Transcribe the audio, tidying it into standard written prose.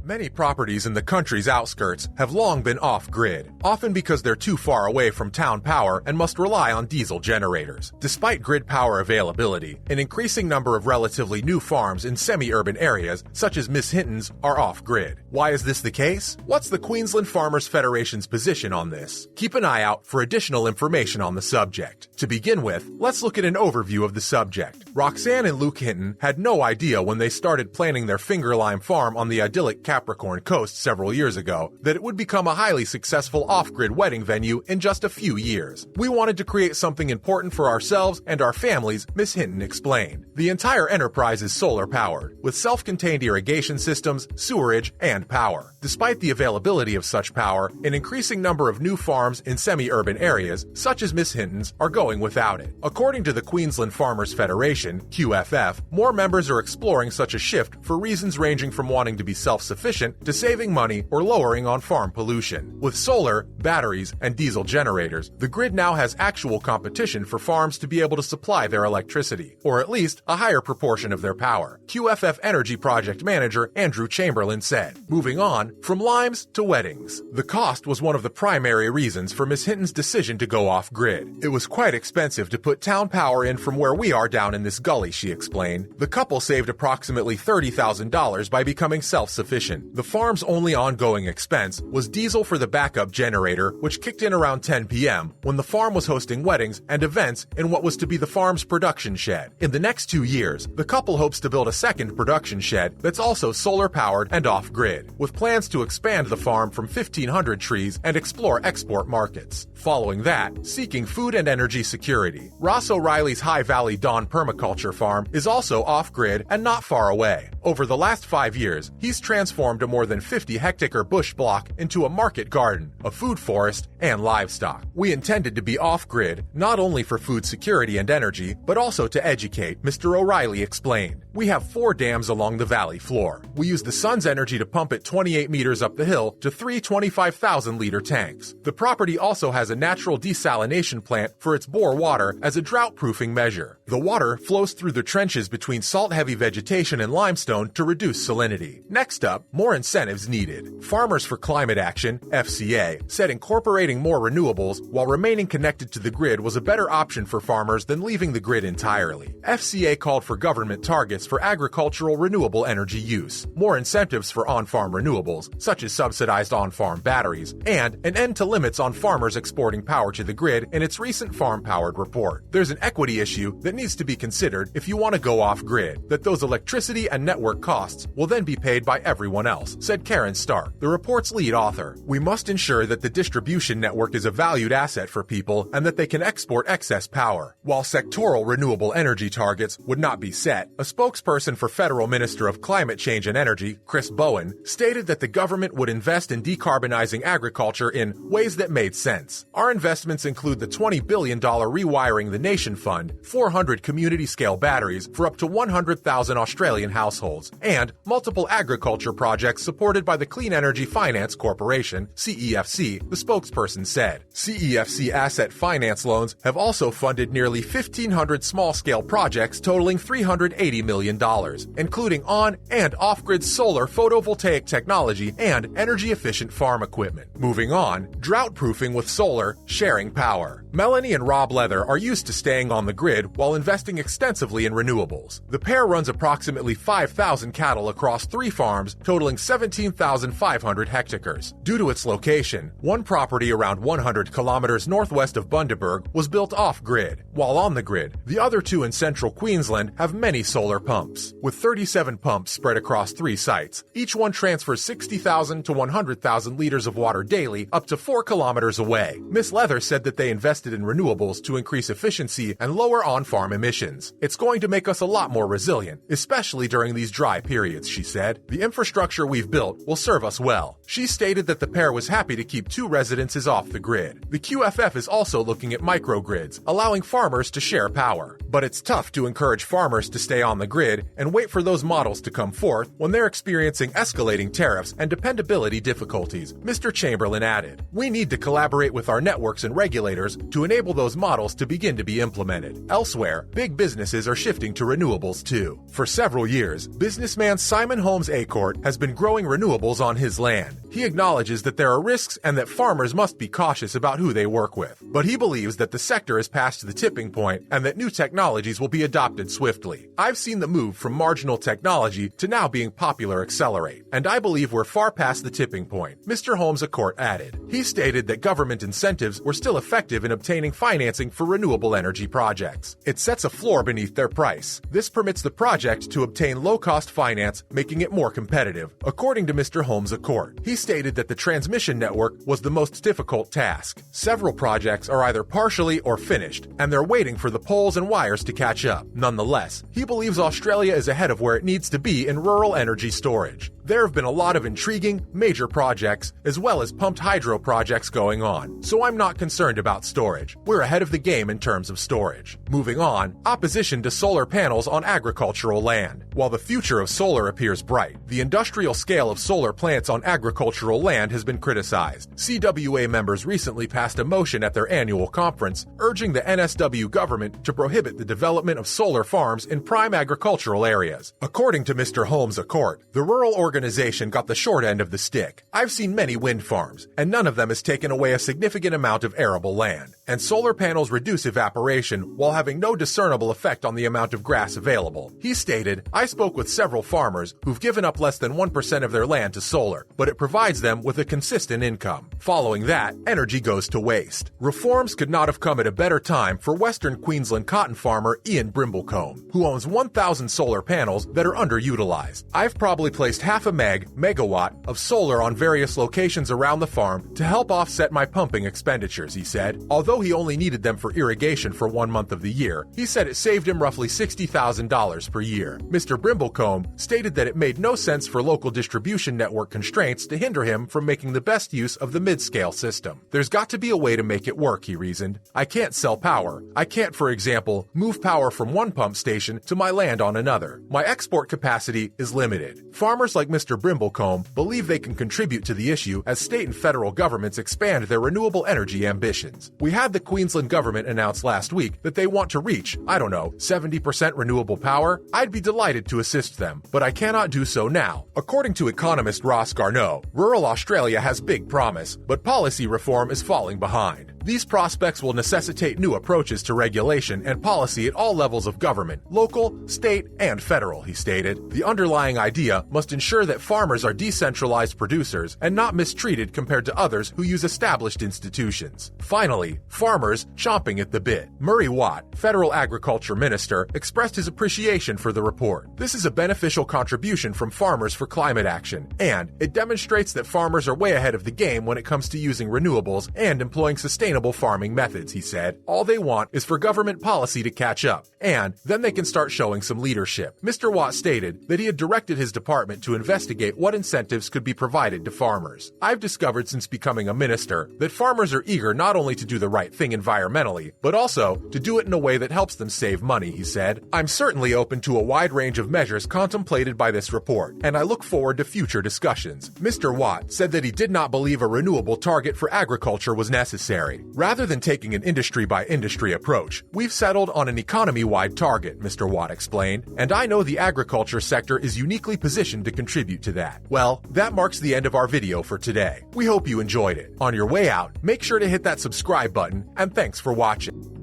Many properties in the country's outskirts have long been off-grid, often because they're too far away from town power and must rely on diesel generators. Despite grid power availability, an increasing number of relatively new farms in semi-urban areas, such as Miss Hinton's, are off-grid. Why is this the case? What's the Queensland Farmers Federation's position on this? Keep an eye out for additional information on the subject. To begin with, let's look at an overview of the subject. Roxanne and Luke Hinton had no idea when they started planning their finger lime farm on the idyllic Capricorn Coast several years ago that it would become a highly successful off-grid wedding venue in just a few years. We wanted to create something important for ourselves and our families, Miss Hinton explained. The entire enterprise is solar-powered, with self-contained irrigation systems, sewerage, and power. Despite the availability of such power, an increasing number of new farms in semi-urban areas, such as Miss Hinton's, are going without it. According to the Queensland Farmers Federation, QFF, more members are exploring such a shift for reasons ranging from wanting to be self-sufficient to saving money or lowering on-farm pollution. With solar, batteries, and diesel generators, the grid now has actual competition for farms to be able to supply their electricity, or at least a higher proportion of their power. QFF Energy Project Manager Andrew Chamberlain said. Moving on, from limes to weddings. The cost was one of the primary reasons for Miss Hinton's decision to go off-grid. It was quite expensive to put town power in from where we are down in this gully, she explained. The couple saved approximately $30,000 by becoming self-sufficient. The farm's only ongoing expense was diesel for the backup generator, which kicked in around 10 p.m. when the farm was hosting weddings and events in what was to be the farm's production shed. In the next 2 years, the couple hopes to build a second production shed that's also solar-powered and off-grid, with plans to expand the farm from 1,500 trees and explore export markets. Following that, seeking food and energy security. Ross O'Reilly's High Valley Dawn Permaculture Farm is also off-grid and not far away. Over the last 5 years, he's transformed a more than 50-hectare bush block into a market garden, a food forest, and livestock. We intended to be off-grid, not only for food security and energy, but also to educate, Mr. O'Reilly explained. We have 4 dams along the valley floor. We use the sun's energy to pump it 28 meters up the hill to 3 25,000-liter tanks. The property also has a natural desalination plant for its bore water as a drought-proofing measure. The water flows through the trenches between salt-heavy vegetation and limestone to reduce salinity. Next up, more incentives needed. Farmers for Climate Action, FCA, said incorporating more renewables while remaining connected to the grid was a better option for farmers than leaving the grid entirely. FCA called for government targets for agricultural renewable energy use, more incentives for on-farm renewables, such as subsidized on-farm batteries, and an end to limits on farmers exporting power to the grid in its recent farm-powered report. There's an equity issue that needs to be considered if you want to go off-grid, that those electricity and network costs will then be paid by everyone else, said Karen Stark, the report's lead author. We must ensure that the distribution network is a valued asset for people and that they can export excess power. While sectoral renewable energy targets would not be set, a spokesperson for Federal Minister of Climate Change and Energy, Chris Bowen, stated that the government would invest in decarbonizing agriculture in ways that made sense. Our investments include the $20 billion Rewiring the Nation Fund, 400 community-scale batteries for up to 100,000 Australian households, and multiple agriculture projects supported by the Clean Energy Finance Corporation, CEFC, the spokesperson said. CEFC asset finance loans have also funded nearly 1,500 small-scale projects totaling $380 million, including on- and off-grid solar photovoltaic technology and energy-efficient farm equipment. Moving on, drought-proofing with solar, sharing power. Melanie and Rob Leather are used to staying on the grid while investing extensively in renewables. The pair runs approximately 5,000 cattle across 3 farms, totaling 17,500 hectares. Due to its location, one property around 100 kilometers northwest of Bundaberg was built off-grid, while on the grid, the other 2 in central Queensland have many solar pumps. With 37 pumps spread across 3 sites, each one transfers 60,000 to 100,000 liters of water daily up to 4 kilometers away. Miss Leather said that they invested in renewables to increase efficiency and lower on-farm emissions. It's going to make us a lot more resilient, especially during these dry periods, she said. The infrastructure we've built will serve us well. She stated that the pair was happy to keep 2 residences off the grid. The QFF is also looking at microgrids, allowing farmers to share power. But it's tough to encourage farmers to stay on the grid and wait for those models to come forth when they're experiencing escalating tariffs and dependability difficulties, Mr. Chamberlain added. We need to collaborate with our networks and regulators to enable those models to begin to be implemented. Elsewhere, big businesses are shifting to renewables too. For several years, businessman Simon Holmes Acorte has been growing renewables on his land. He acknowledges that there are risks and that farmers must be cautious about who they work with. But he believes that the sector has passed the tipping point and that new technologies will be adopted swiftly. I've seen the move from marginal technology to now being popular accelerate, and I believe we're far past the tipping point, Mr. Holmes Accord added. He stated that government incentives were still effective in obtaining financing for renewable energy projects. It sets a floor beneath their price. This permits the project to obtain low-cost finance, making it more competitive, according to Mr. Holmes Accord. He stated that the transmission network was the most difficult task. Several projects are either partially or finished, and they're waiting for the poles and wires to catch up. Nonetheless, he believes Australia is ahead of where it needs to be in rural energy storage. There have been a lot of intriguing, major projects, as well as pumped hydro projects going on, so I'm not concerned about storage. We're ahead of the game in terms of storage. Moving on, opposition to solar panels on agricultural land. While the future of solar appears bright, the industrial scale of solar plants on agricultural land has been criticized. CWA members recently passed a motion at their annual conference urging the NSW government to prohibit the development of solar farms in prime agricultural areas. According to Mr. Holmes Accord, the rural organization got the short end of the stick. I've seen many wind farms, and none of them has taken away a significant amount of arable land. And solar panels reduce evaporation while having no discernible effect on the amount of grass available. He stated, I spoke with several farmers who've given up less than 1% of their land to solar, but it provides them with a consistent income. Following that, energy goes to waste. Reforms could not have come at a better time for Western Queensland cotton farmer Ian Brimblecombe, who owns 1,000 solar panels that are underutilized. I've probably placed half a megawatt of solar on various locations around the farm to help offset my pumping expenditures, he said. Although he only needed them for irrigation for 1 month of the year, he said it saved him roughly $60,000 per year. Mr. Brimblecombe stated that it made no sense for local distribution network constraints to hinder him from making the best use of the mid-scale system. There's got to be a way to make it work, he reasoned. I can't sell power. I can't, for example, move power from one pump station to my land on another. My export capacity is limited. Farmers like Mr. Brimblecombe believe they can contribute to the issue as state and federal governments expand their renewable energy ambitions. We had the Queensland government announce last week that they want to reach, 70% renewable power. I'd be delighted to assist them, but I cannot do so now. According to economist Ross Garneau, rural Australia has big promise, but policy reform is falling behind. These prospects will necessitate new approaches to regulation and policy at all levels of government, local, state, and federal, he stated. The underlying idea must ensure that farmers are decentralized producers and not mistreated compared to others who use established institutions. Finally, farmers chomping at the bit. Murray Watt, federal agriculture minister, expressed his appreciation for the report. This is a beneficial contribution from farmers for climate action, and it demonstrates that farmers are way ahead of the game when it comes to using renewables and employing sustainable farming methods, he said. All they want is for government policy to catch up, and then they can start showing some leadership. Mr. Watt stated that he had directed his department to investigate what incentives could be provided to farmers. I've discovered since becoming a minister that farmers are eager not only to do the right thing environmentally, but also to do it in a way that helps them save money, he said. I'm certainly open to a wide range of measures contemplated by this report, and I look forward to future discussions. Mr. Watt said that he did not believe a renewable target for agriculture was necessary. Rather than taking an industry-by-industry approach, we've settled on an economy-wide target, Mr. Watt explained, and I know the agriculture sector is uniquely positioned to contribute to that. Well, that marks the end of our video for today. We hope you enjoyed it. On your way out, make sure to hit that subscribe button, and thanks for watching.